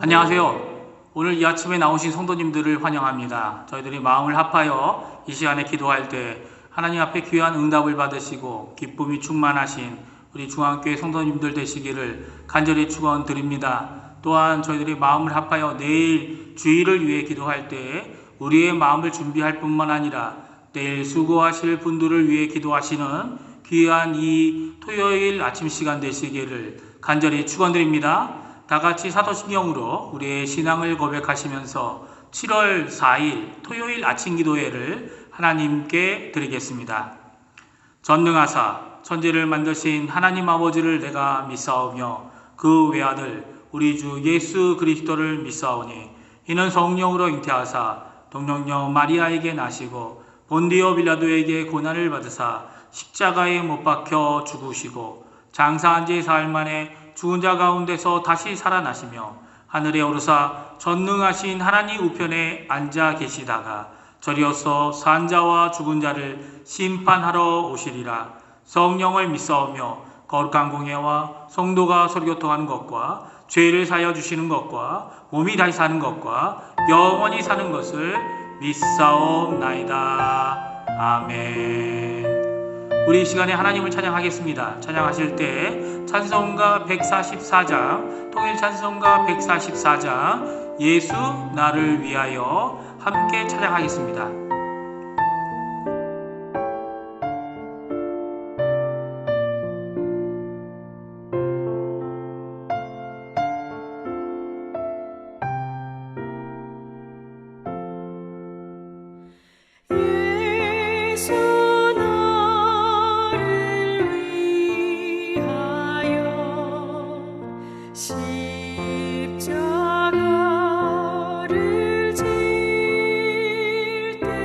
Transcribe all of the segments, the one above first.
안녕하세요. 오늘 이 아침에 나오신 성도님들을 환영합니다. 저희들이 마음을 합하여 이 시간에 기도할 때 하나님 앞에 귀한 응답을 받으시고 기쁨이 충만하신 우리 중앙교회 성도님들 되시기를 간절히 축원드립니다. 또한 저희들이 마음을 합하여 내일 주일을 위해 기도할 때 우리의 마음을 준비할 뿐만 아니라 내일 수고하실 분들을 위해 기도하시는 귀한 이 토요일 아침 시간 되시기를 간절히 축원드립니다. 다 같이 사도신경으로 우리의 신앙을 고백하시면서 7월 4일 토요일 아침 기도회를 하나님께 드리겠습니다. 전능하사 천지를 만드신 하나님 아버지를 내가 믿사오며 그 외아들 우리 주 예수 그리스도를 믿사오니 이는 성령으로 잉태하사 동정녀 마리아에게 나시고 본디오 빌라도에게 고난을 받으사 십자가에 못 박혀 죽으시고 장사한 지 사흘 만에 죽은 자 가운데서 다시 살아나시며 하늘에 오르사 전능하신 하나님 우편에 앉아 계시다가 저리어서 산 자와 죽은 자를 심판하러 오시리라. 성령을 믿사오며 거룩한 공예와 성도가 서로교통하는 것과 죄를 사하여 주시는 것과 몸이 다시 사는 것과 영원히 사는 것을 믿사옵나이다. 아멘. 우리 이 시간에 하나님을 찬양하겠습니다. 찬양하실 때 찬송가 144장, 통일 찬송가 144장 예수 나를 위하여 함께 찬양하겠습니다. 십자가를 질 때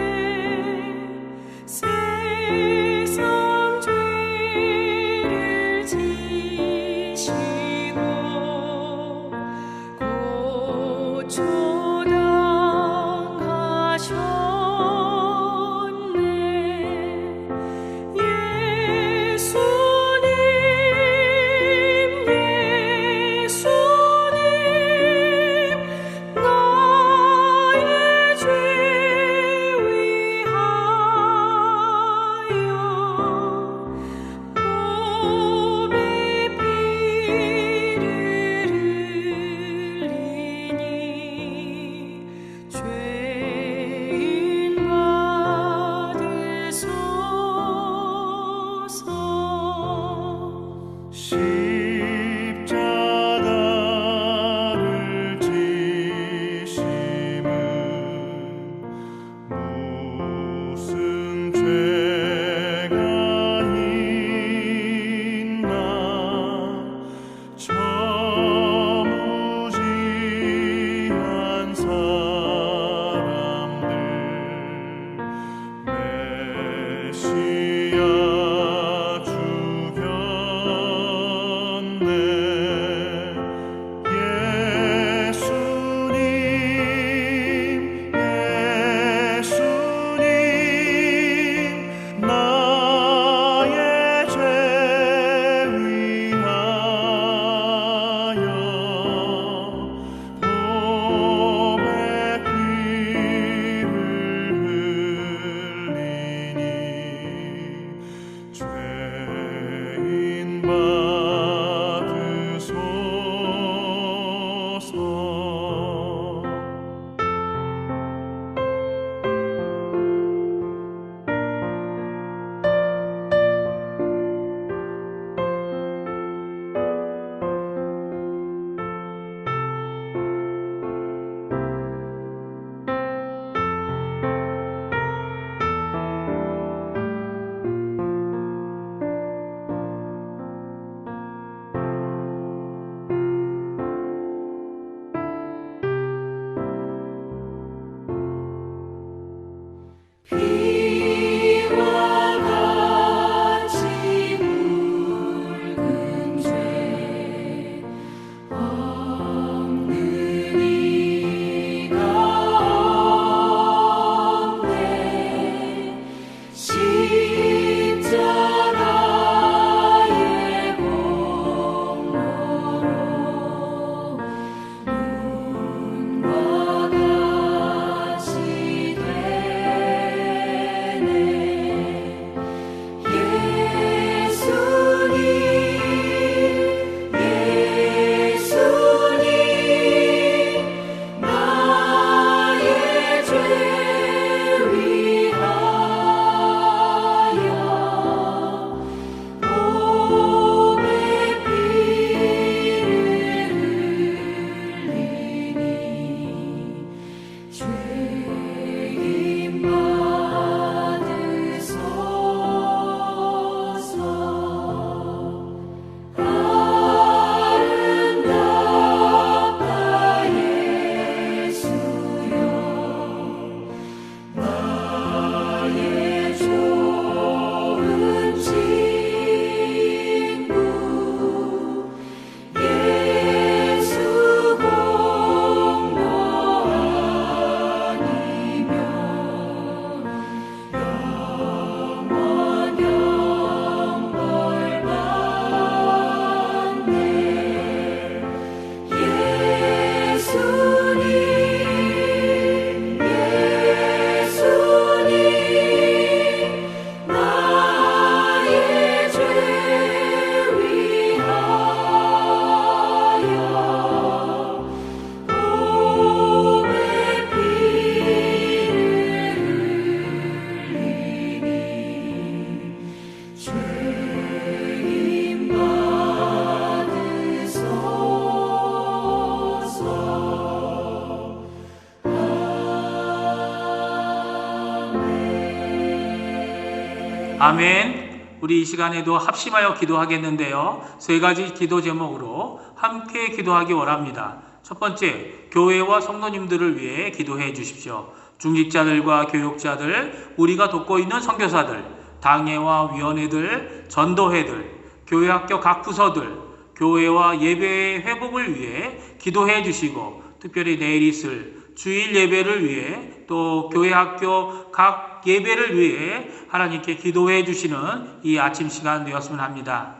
아멘. 우리 이 시간에도 합심하여 기도하겠는데요. 세 가지 기도 제목으로 함께 기도하기 원합니다. 첫 번째, 교회와 성도님들을 위해 기도해 주십시오. 중직자들과 교육자들, 우리가 돕고 있는 선교사들, 당회와 위원회들, 전도회들, 교회 학교 각 부서들, 교회와 예배의 회복을 위해 기도해 주시고, 특별히 내일 있을 주일 예배를 위해 또 교회 학교 각 예배를 위해 하나님께 기도해 주시는 이 아침 시간 되었으면 합니다.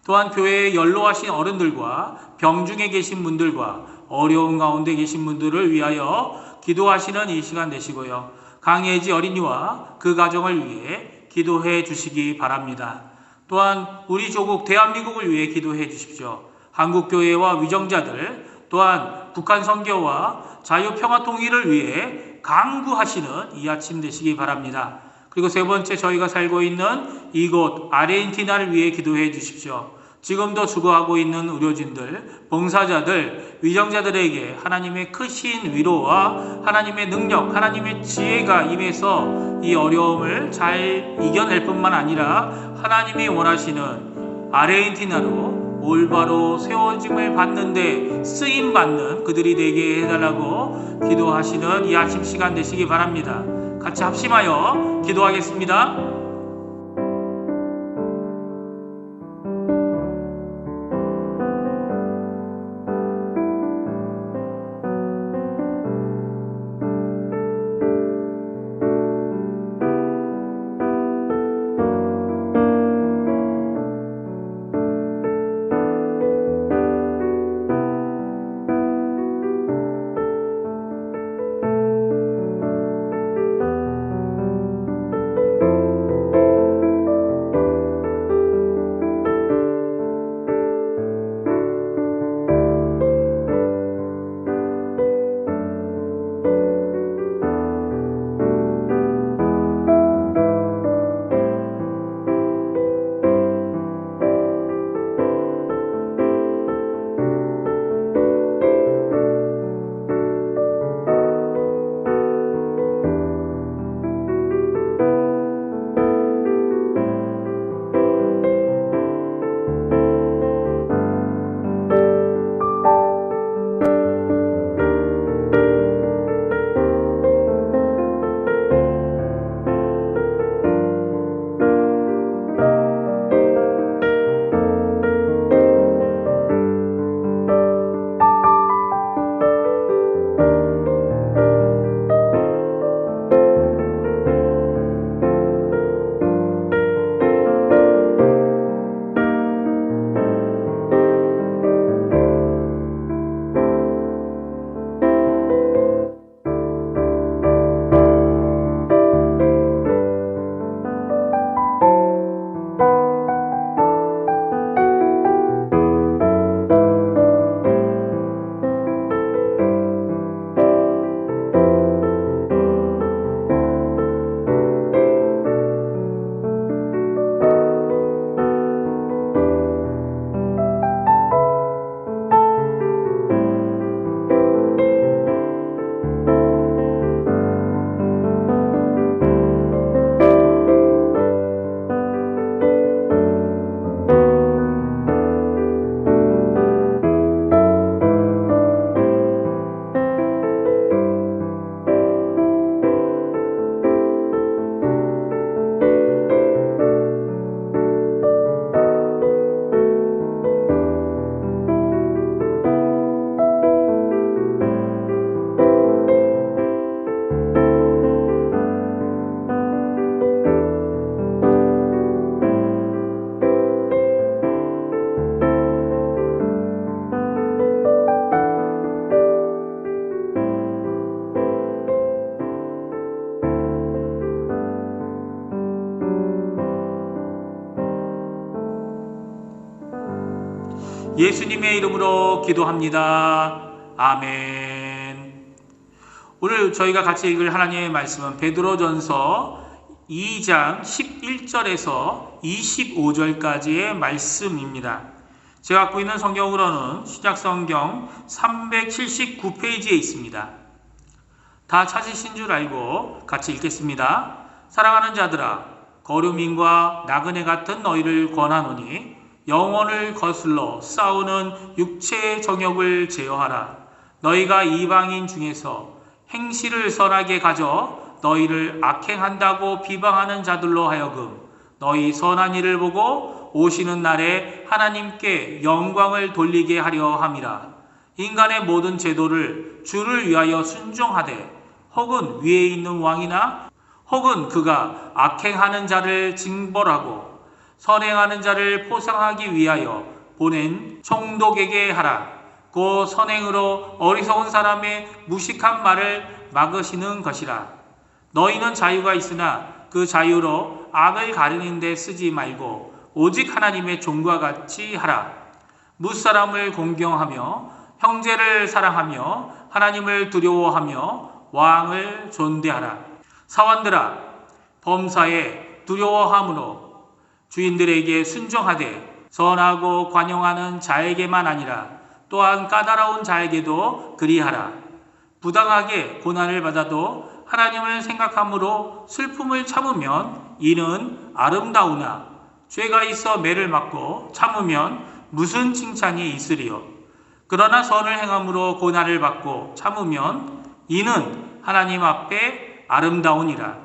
또한 교회에 연로하신 어른들과 병중에 계신 분들과 어려운 가운데 계신 분들을 위하여 기도하시는 이 시간 되시고요. 강예지 어린이와 그 가정을 위해 기도해 주시기 바랍니다. 또한 우리 조국 대한민국을 위해 기도해 주십시오. 한국교회와 위정자들, 또한 북한 선교와 자유평화통일을 위해 강구하시는 이 아침 되시기 바랍니다. 그리고 세 번째, 저희가 살고 있는 이곳 아르헨티나를 위해 기도해 주십시오. 지금도 죽어가고 있는 의료진들, 봉사자들, 위정자들에게 하나님의 크신 위로와 하나님의 능력, 하나님의 지혜가 임해서 이 어려움을 잘 이겨낼 뿐만 아니라 하나님이 원하시는 아르헨티나로 올바로 세워짐을 받는데 쓰임받는 그들이 되게 해달라고 기도하시는 이 아침 시간 되시기 바랍니다. 같이 합심하여 기도하겠습니다. 예수님의 이름으로 기도합니다. 아멘. 오늘 저희가 같이 읽을 하나님의 말씀은 베드로전서 2장 11절에서 25절까지의 말씀입니다. 제가 갖고 있는 성경으로는 신약성경 379페이지에 있습니다. 다 찾으신 줄 알고 같이 읽겠습니다. 사랑하는 자들아, 거류민과 나그네 같은 너희를 권하노니 영혼을 거슬러 싸우는 육체의 정욕을 제어하라. 너희가 이방인 중에서 행실을 선하게 가져 너희를 악행한다고 비방하는 자들로 하여금 너희 선한 일을 보고 오시는 날에 하나님께 영광을 돌리게 하려 함이라. 인간의 모든 제도를 주를 위하여 순종하되 혹은 위에 있는 왕이나 혹은 그가 악행하는 자를 징벌하고 선행하는 자를 포상하기 위하여 보낸 총독에게 하라. 그 선행으로 어리석은 사람의 무식한 말을 막으시는 것이라. 너희는 자유가 있으나 그 자유로 악을 가리는 데 쓰지 말고 오직 하나님의 종과 같이 하라. 무사람을 공경하며 형제를 사랑하며 하나님을 두려워하며 왕을 존대하라. 사원들아, 범사에 두려워함으로 주인들에게 순종하되 선하고 관용하는 자에게만 아니라 또한 까다로운 자에게도 그리하라. 부당하게 고난을 받아도 하나님을 생각함으로 슬픔을 참으면 이는 아름다우나 죄가 있어 매를 맞고 참으면 무슨 칭찬이 있으리요. 그러나 선을 행함으로 고난을 받고 참으면 이는 하나님 앞에 아름다우니라.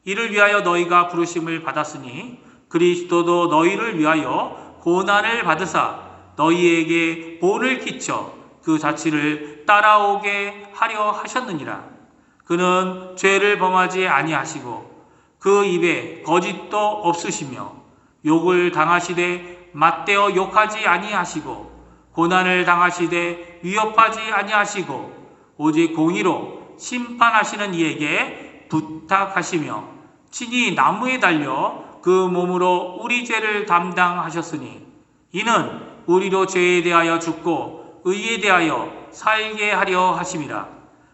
이를 위하여 너희가 부르심을 받았으니 그리스도도 너희를 위하여 고난을 받으사 너희에게 본을 끼쳐 그 자취를 따라오게 하려 하셨느니라. 그는 죄를 범하지 아니하시고 그 입에 거짓도 없으시며 욕을 당하시되 맞대어 욕하지 아니하시고 고난을 당하시되 위협하지 아니하시고 오직 공의로 심판하시는 이에게 부탁하시며 친히 나무에 달려 그 몸으로 우리 죄를 담당하셨으니 이는 우리로 죄에 대하여 죽고 의에 대하여 살게 하려 하심이라.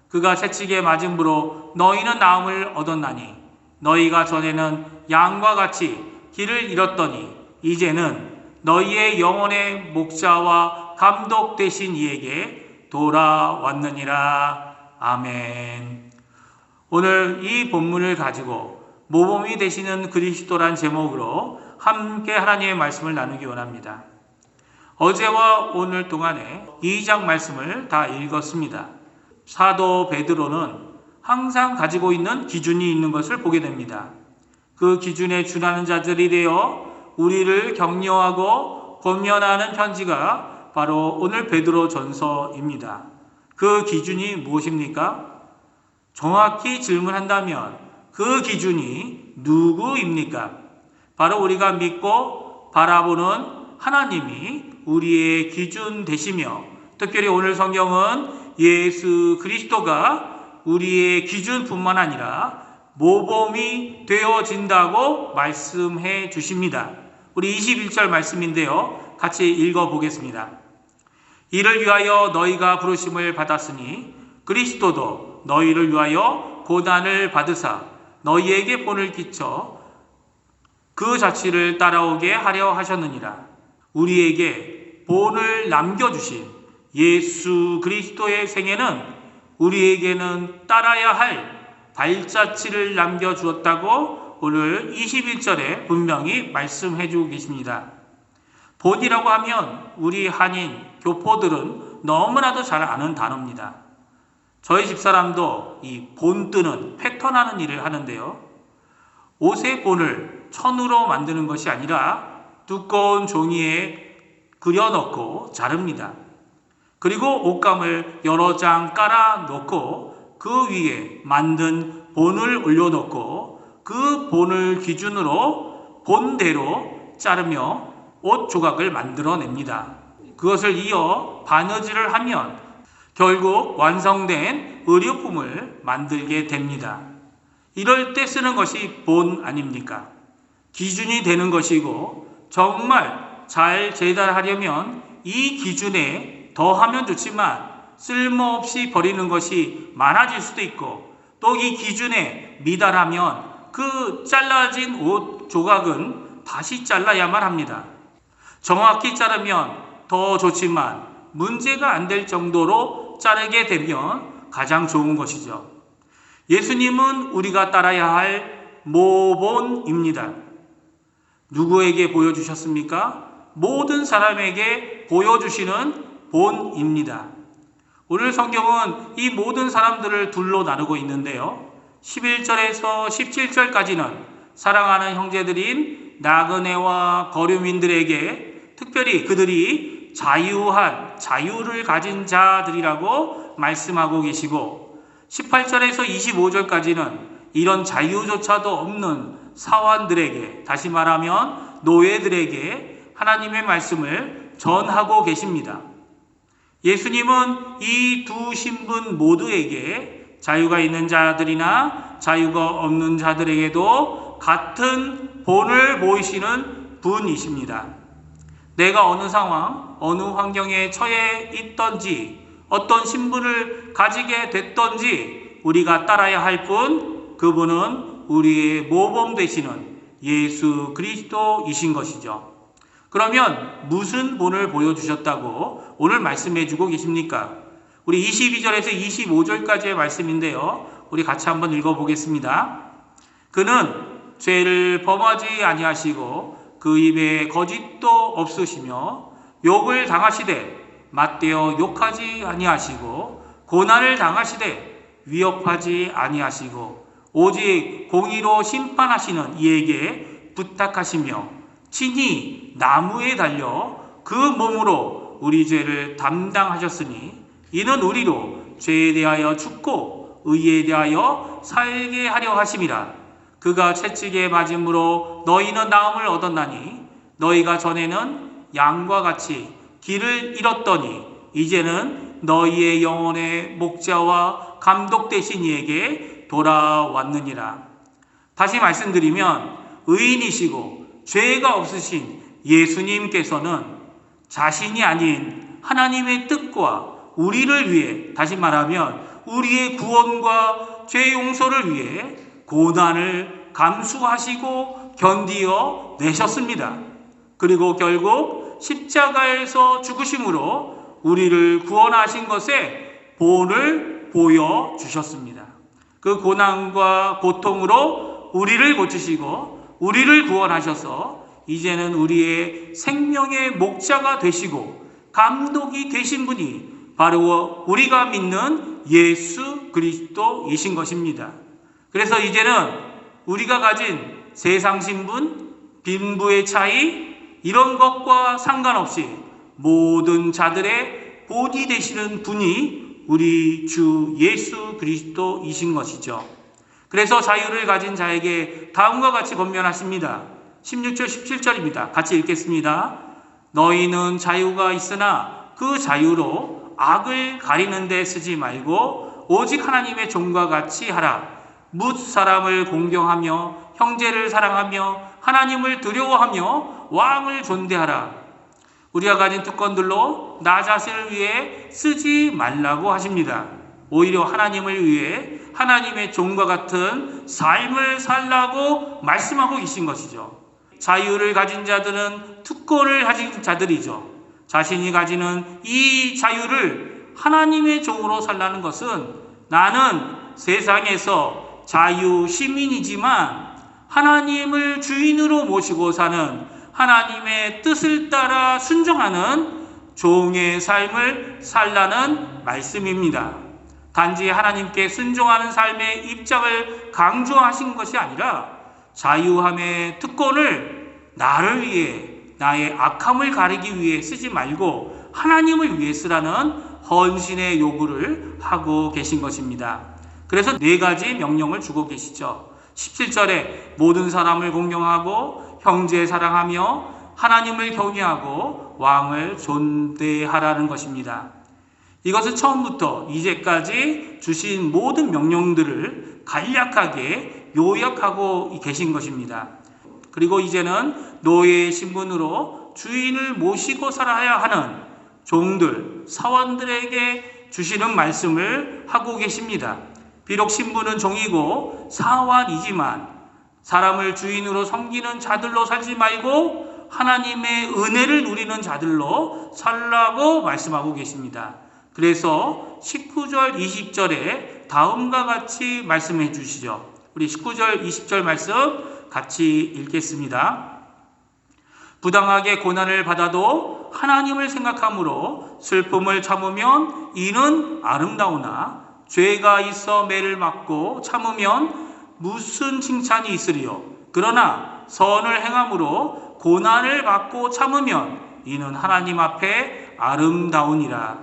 그가 채찍에 맞음으로 너희는 나음을 얻었나니 너희가 전에는 양과 같이 길을 잃었더니 이제는 너희의 영혼의 목자와 감독 되신 이에게 돌아왔느니라. 아멘. 오늘 이 본문을 가지고 모범이 되시는 그리스도란 제목으로 함께 하나님의 말씀을 나누기 원합니다. 어제와 오늘 동안에 2장 말씀을 다 읽었습니다. 사도 베드로는 항상 가지고 있는 기준이 있는 것을 보게 됩니다. 그 기준에 준하는 자들이 되어 우리를 격려하고 권면하는 편지가 바로 오늘 베드로 전서입니다. 그 기준이 무엇입니까? 정확히 질문한다면 그 기준이 누구입니까? 바로 우리가 믿고 바라보는 하나님이 우리의 기준 되시며 특별히 오늘 성경은 예수 그리스도가 우리의 기준뿐만 아니라 모범이 되어진다고 말씀해 주십니다. 우리 21절 말씀인데요. 같이 읽어보겠습니다. 이를 위하여 너희가 부르심을 받았으니 그리스도도 너희를 위하여 고난을 받으사 너희에게 본을 끼쳐 그 자취를 따라오게 하려 하셨느니라. 우리에게 본을 남겨주신 예수 그리스도의 생애는 우리에게는 따라야 할 발자취를 남겨주었다고 오늘 21절에 분명히 말씀해 주고 계십니다. 본이라고 하면 우리 한인 교포들은 너무나도 잘 아는 단어입니다. 저희 집사람도 이 본 뜨는 패턴하는 일을 하는데요. 옷의 본을 천으로 만드는 것이 아니라 두꺼운 종이에 그려넣고 자릅니다. 그리고 옷감을 여러 장 깔아 놓고 그 위에 만든 본을 올려놓고 그 본을 기준으로 본대로 자르며 옷 조각을 만들어냅니다. 그것을 이어 바느질을 하면 결국 완성된 의료품을 만들게 됩니다. 이럴 때 쓰는 것이 본 아닙니까? 기준이 되는 것이고 정말 잘 재달하려면 이 기준에 더하면 좋지만 쓸모없이 버리는 것이 많아질 수도 있고 또 이 기준에 미달하면 그 잘라진 옷 조각은 다시 잘라야만 합니다. 정확히 자르면 더 좋지만 문제가 안 될 정도로 자르게 되면 가장 좋은 것이죠. 예수님은 우리가 따라야 할 모본입니다. 누구에게 보여주셨습니까? 모든 사람에게 보여주시는 본입니다. 오늘 성경은 이 모든 사람들을 둘로 나누고 있는데요. 11절에서 17절까지는 사랑하는 형제들인 나그네와 거류민들에게 특별히 그들이 자유를 가진 자들이라고 말씀하고 계시고, 18절에서 25절까지는 이런 자유조차도 없는 사환들에게, 다시 말하면 노예들에게 하나님의 말씀을 전하고 계십니다. 예수님은 이 두 신분 모두에게 자유가 있는 자들이나 자유가 없는 자들에게도 같은 본을 보이시는 분이십니다. 내가 어느 상황, 어느 환경에 처해 있던지, 어떤 신분을 가지게 됐던지 우리가 따라야 할 분, 그분은 우리의 모범 되시는 예수 그리스도이신 것이죠. 그러면 무슨 본을 보여주셨다고 오늘 말씀해 주고 계십니까? 우리 22절에서 25절까지의 말씀인데요. 우리 같이 한번 읽어보겠습니다. 그는 죄를 범하지 아니하시고 그 입에 거짓도 없으시며 욕을 당하시되 맞대어 욕하지 아니하시고 고난을 당하시되 위협하지 아니하시고 오직 공의로 심판하시는 이에게 부탁하시며 친히 나무에 달려 그 몸으로 우리 죄를 담당하셨으니 이는 우리로 죄에 대하여 죽고 의에 대하여 살게 하려 하심이라. 그가 채찍에 맞음으로 너희는 나음을 얻었나니 너희가 전에는 양과 같이 길을 잃었더니 이제는 너희의 영혼의 목자와 감독 되신 이에게 돌아왔느니라. 다시 말씀드리면 의인이시고 죄가 없으신 예수님께서는 자신이 아닌 하나님의 뜻과 우리를 위해, 다시 말하면 우리의 구원과 죄 용서를 위해 고난을 감수하시고 견디어 내셨습니다. 그리고 결국 십자가에서 죽으심으로 우리를 구원하신 것에 본을 보여주셨습니다. 그 고난과 고통으로 우리를 고치시고 우리를 구원하셔서 이제는 우리의 생명의 목자가 되시고 감독이 되신 분이 바로 우리가 믿는 예수 그리스도이신 것입니다. 그래서 이제는 우리가 가진 세상 신분, 빈부의 차이, 이런 것과 상관없이 모든 자들의 본이 되시는 분이 우리 주 예수 그리스도이신 것이죠. 그래서 자유를 가진 자에게 다음과 같이 권면하십니다. 16절 17절입니다. 같이 읽겠습니다. 너희는 자유가 있으나 그 자유로 악을 가리는 데 쓰지 말고 오직 하나님의 종과 같이 하라. 뭇 사람을 공경하며 형제를 사랑하며 하나님을 두려워하며 왕을 존대하라. 우리가 가진 특권들로 나 자신을 위해 쓰지 말라고 하십니다. 오히려 하나님을 위해 하나님의 종과 같은 삶을 살라고 말씀하고 계신 것이죠. 자유를 가진 자들은 특권을 가진 자들이죠. 자신이 가지는 이 자유를 하나님의 종으로 살라는 것은 나는 세상에서 자유 시민이지만 하나님을 주인으로 모시고 사는 하나님의 뜻을 따라 순종하는 종의 삶을 살라는 말씀입니다. 단지 하나님께 순종하는 삶의 입장을 강조하신 것이 아니라 자유함의 특권을 나를 위해, 나의 악함을 가리기 위해 쓰지 말고 하나님을 위해 쓰라는 헌신의 요구를 하고 계신 것입니다. 그래서 4가지 명령을 주고 계시죠. 17절에 모든 사람을 공경하고 형제 사랑하며 하나님을 경외하고 왕을 존대하라는 것입니다. 이것은 처음부터 이제까지 주신 모든 명령들을 간략하게 요약하고 계신 것입니다. 그리고 이제는 노예의 신분으로 주인을 모시고 살아야 하는 종들, 사원들에게 주시는 말씀을 하고 계십니다. 비록 신분은 종이고 사환이지만 사람을 주인으로 섬기는 자들로 살지 말고 하나님의 은혜를 누리는 자들로 살라고 말씀하고 계십니다. 그래서 19절, 20절에 다음과 같이 말씀해 주시죠. 우리 19절, 20절 말씀 같이 읽겠습니다. 부당하게 고난을 받아도 하나님을 생각함으로 슬픔을 참으면 이는 아름다우나 죄가 있어 매를 맞고 참으면 무슨 칭찬이 있으리요. 그러나 선을 행함으로 고난을 받고 참으면 이는 하나님 앞에 아름다우니라.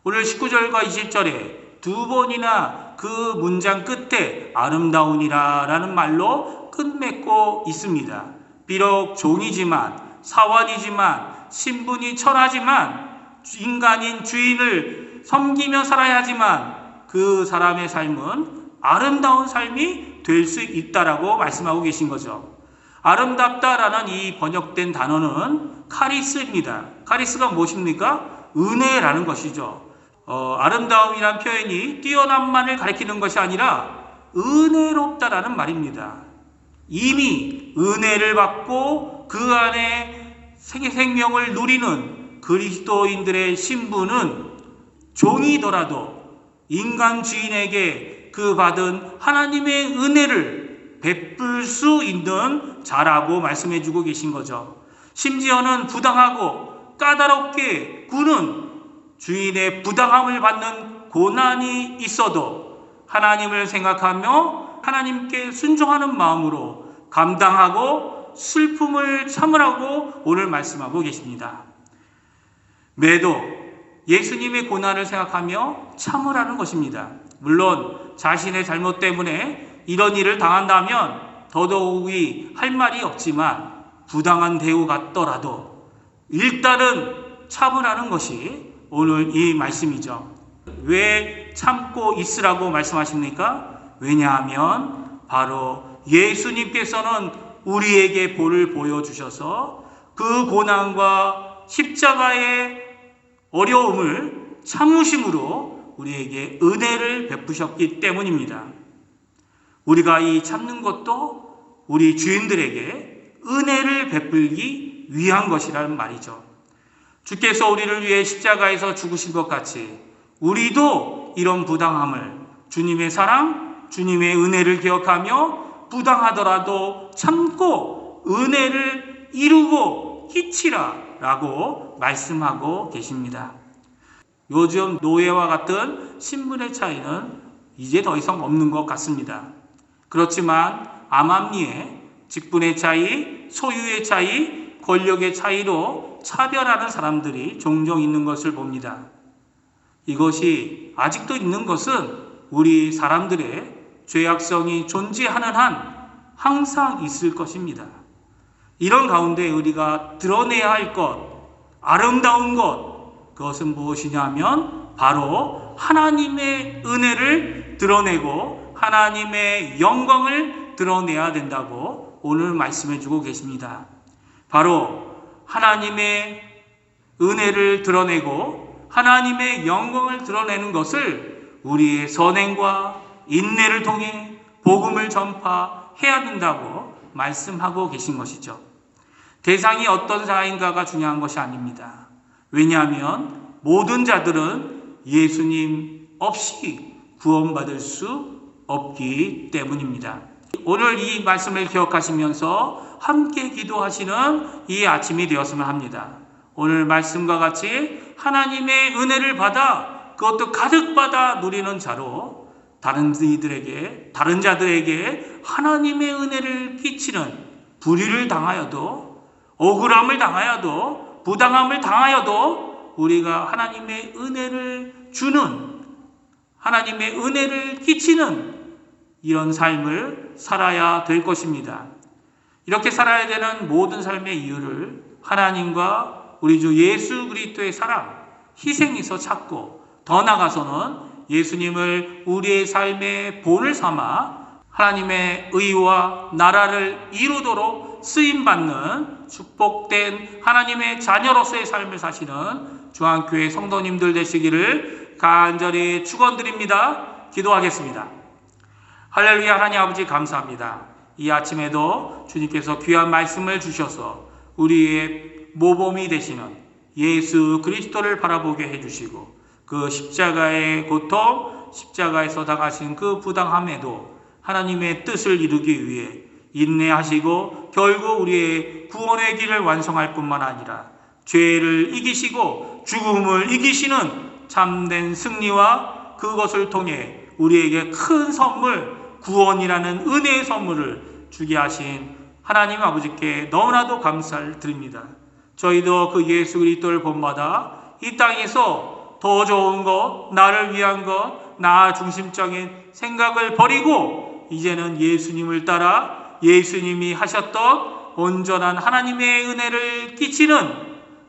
오늘 19절과 20절에 두 번이나 그 문장 끝에 아름다우니라 라는 말로 끝맺고 있습니다. 비록 종이지만, 사원이지만, 신분이 천하지만, 인간인 주인을 섬기며 살아야 하지만 그 사람의 삶은 아름다운 삶이 될 수 있다라고 말씀하고 계신 거죠. 아름답다라는 이 번역된 단어는 카리스입니다. 카리스가 무엇입니까? 은혜라는 것이죠. 아름다움이란 표현이 뛰어남만을 가리키는 것이 아니라 은혜롭다라는 말입니다. 이미 은혜를 받고 그 안에 생명을 누리는 그리스도인들의 신분은 종이더라도 인간 주인에게 그 받은 하나님의 은혜를 베풀 수 있는 자라고 말씀해 주고 계신 거죠. 심지어는 부당하고 까다롭게 구는 주인의 부당함을 받는 고난이 있어도 하나님을 생각하며 하나님께 순종하는 마음으로 감당하고 슬픔을 참으라고 오늘 말씀하고 계십니다. 매도 예수님의 고난을 생각하며 참으라는 것입니다. 물론 자신의 잘못 때문에 이런 일을 당한다면 더더욱이 할 말이 없지만 부당한 대우 같더라도 일단은 참으라는 것이 오늘 이 말씀이죠. 왜 참고 있으라고 말씀하십니까? 왜냐하면 바로 예수님께서는 우리에게 본을 보여주셔서 그 고난과 십자가의 어려움을 참으심으로 우리에게 은혜를 베푸셨기 때문입니다. 우리가 이 참는 것도 우리 주인들에게 은혜를 베풀기 위한 것이라는 말이죠. 주께서 우리를 위해 십자가에서 죽으신 것 같이 우리도 이런 부당함을 주님의 사랑, 주님의 은혜를 기억하며 부당하더라도 참고 은혜를 이루고 끼치라 라고 말씀하고 계십니다. 요즘 노예와 같은 신분의 차이는 이제 더 이상 없는 것 같습니다. 그렇지만 암암리에 직분의 차이, 소유의 차이, 권력의 차이로 차별하는 사람들이 종종 있는 것을 봅니다. 이것이 아직도 있는 것은 우리 사람들의 죄악성이 존재하는 한 항상 있을 것입니다. 이런 가운데 우리가 드러내야 할 것, 아름다운 것, 그것은 무엇이냐 하면 바로 하나님의 은혜를 드러내고 하나님의 영광을 드러내야 된다고 오늘 말씀해 주고 계십니다. 바로 하나님의 은혜를 드러내고 하나님의 영광을 드러내는 것을 우리의 선행과 인내를 통해 복음을 전파해야 된다고 말씀하고 계신 것이죠. 대상이 어떤 자인가가 중요한 것이 아닙니다. 왜냐하면 모든 자들은 예수님 없이 구원받을 수 없기 때문입니다. 오늘 이 말씀을 기억하시면서 함께 기도하시는 이 아침이 되었으면 합니다. 오늘 말씀과 같이 하나님의 은혜를 받아 그것도 가득 받아 누리는 자로 다른 자들에게 하나님의 은혜를 끼치는 불의를 당하여도 억울함을 당하여도 부당함을 당하여도 우리가 하나님의 은혜를 주는 하나님의 은혜를 끼치는 이런 삶을 살아야 될 것입니다. 이렇게 살아야 되는 모든 삶의 이유를 하나님과 우리 주 예수 그리스도의 사랑, 희생에서 찾고 더 나아가서는 예수님을 우리의 삶의 본을 삼아 하나님의 의와 나라를 이루도록 쓰임받는 축복된 하나님의 자녀로서의 삶을 사시는 중앙교회 성도님들 되시기를 간절히 축원드립니다. 기도하겠습니다. 할렐루야. 하나님 아버지 감사합니다. 이 아침에도 주님께서 귀한 말씀을 주셔서 우리의 모범이 되시는 예수 그리스도를 바라보게 해주시고 그 십자가의 고통, 십자가에서 당하신 그 부당함에도 하나님의 뜻을 이루기 위해 인내하시고 결국 우리의 구원의 길을 완성할 뿐만 아니라 죄를 이기시고 죽음을 이기시는 참된 승리와 그것을 통해 우리에게 큰 선물, 구원이라는 은혜의 선물을 주게 하신 하나님 아버지께 너무나도 감사를 드립니다. 저희도 그 예수 그리스도를 본받아 이 땅에서 더 좋은 것, 나를 위한 것, 나 중심적인 생각을 버리고 이제는 예수님을 따라 예수님이 하셨던 온전한 하나님의 은혜를 끼치는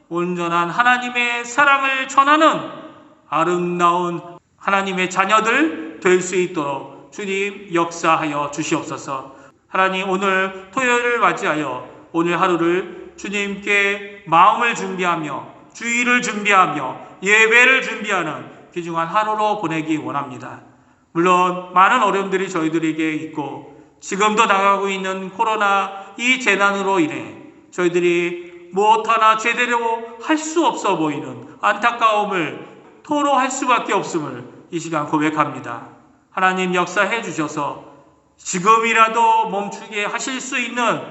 온전한 하나님의 사랑을 전하는 아름다운 하나님의 자녀들 될 수 있도록 주님 역사하여 주시옵소서. 하나님, 오늘 토요일을 맞이하여 오늘 하루를 주님께 마음을 준비하며 주일을 준비하며 예배를 준비하는 귀중한 하루로 보내기 원합니다. 물론 많은 어려움들이 저희들에게 있고 지금도 나가고 있는 코로나 이 재난으로 인해 저희들이 무엇 하나 제대로 할 수 없어 보이는 안타까움을 토로할 수밖에 없음을 이 시간 고백합니다. 하나님 역사해 주셔서 지금이라도 멈추게 하실 수 있는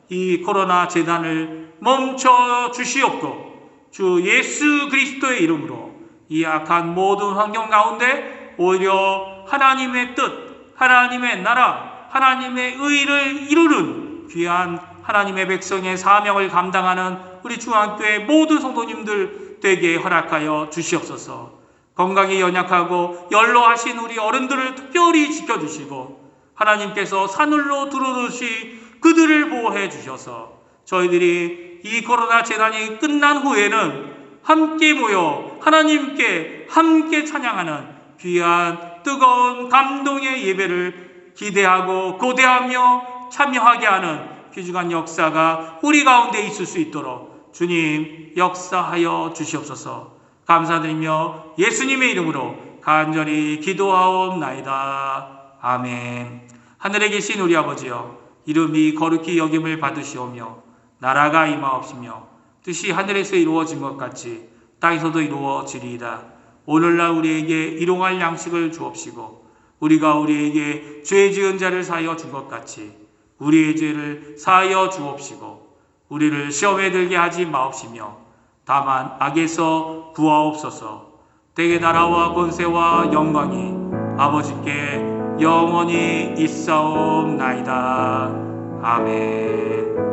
이 코로나 재난을 멈춰 주시옵고 주 예수 그리스도의 이름으로 이 악한 모든 환경 가운데 오히려 하나님의 뜻, 하나님의 나라, 하나님의 의를 이루는 귀한 하나님의 백성의 사명을 감당하는 우리 중앙교회 모든 성도님들 되게 허락하여 주시옵소서. 건강이 연약하고 연로하신 우리 어른들을 특별히 지켜주시고 하나님께서 사늘로 두루듯이 그들을 보호해 주셔서 저희들이 이 코로나 재난이 끝난 후에는 함께 모여 하나님께 함께 찬양하는 귀한 뜨거운 감동의 예배를 기대하고 고대하며 참여하게 하는 귀중한 역사가 우리 가운데 있을 수 있도록 주님 역사하여 주시옵소서. 감사드리며 예수님의 이름으로 간절히 기도하옵나이다. 아멘. 하늘에 계신 우리 아버지여, 이름이 거룩히 여김을 받으시오며 나라가 임하옵시며 뜻이 하늘에서 이루어진 것 같이 땅에서도 이루어지리이다. 오늘날 우리에게 일용할 양식을 주옵시고 우리가 우리에게 죄 지은 자를 사하여 준 것 같이 우리의 죄를 사하여 주옵시고 우리를 시험에 들게 하지 마옵시며 다만 악에서 구하옵소서. 대개 나라와 권세와 영광이 아버지께 영원히 있사옵나이다. 아멘.